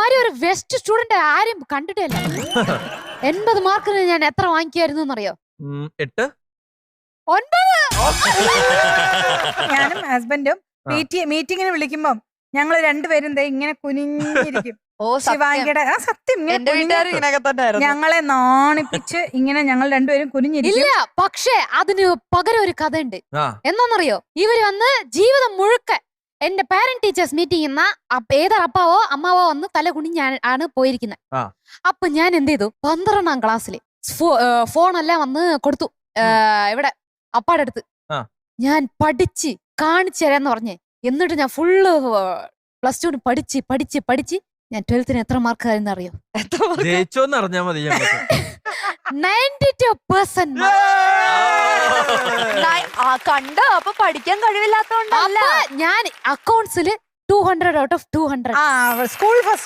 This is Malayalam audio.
മാതിരി ഒരു വെസ്റ്റ് സ്റ്റുഡന്റ് ആരും കണ്ടിട്ടില്ല. 80 മാർക്കിന് ഞാൻ എത്ര വാങ്ങിക്കായിരുന്നു എന്നറിയോ? 8. 9. ഞാനും ഹസ്ബൻഡും മീറ്റിങ്ങിന് വിളിക്കുമ്പോ ഞങ്ങള് രണ്ടുപേരും ഇങ്ങനെ കുനിഞ്ഞിരിക്കും. ശിവാംഗിയുടെ സത്യം ഞങ്ങളെ നാണിപ്പിച്ച് ഇങ്ങനെ ഞങ്ങൾ രണ്ടുപേരും കുനിഞ്ഞിരിക്കും. ഇല്ല, പക്ഷേ അതിന് പകരം ഒരു കഥ ഉണ്ട്. എന്താണെന്നറിയോ? ഇവര് വന്ന് ജീവിതം മുഴുക്ക എന്റെ പാരന്റ് ടീച്ചേഴ്സ് മീറ്റിംഗ് ഏതാ അപ്പാവോ അമ്മാവോ വന്ന് തല കുനിഞ്ഞാണ് പോയിരിക്കുന്നത്. അപ്പൊ ഞാൻ എന്ത് ചെയ്തു? 12ാം ക്ലാസ്സില് ഫോണെല്ലാം വന്ന് കൊടുത്തു ഇവിടെ അപ്പാടെ അടുത്ത്. ഞാൻ പഠിച്ച് കാണിച്ചു തരാന്ന് പറഞ്ഞേ. എന്നിട്ട് ഞാൻ ഫുള്ള് +2 പഠിച്ച് ഞാൻ 12ന് എത്ര മാർക്ക് ആയിരുന്നു അറിയോ? ജയിച്ചോന്ന് അറിഞ്ഞാ മതി. 92%. കണ്ടോ? അപ്പൊ പഠിക്കാൻ കഴിവില്ലാത്തോണ്ടല്ല. ഞാൻ അക്കൗണ്ട്സില് 200 ഔട്ട് ഓഫ് 200. School first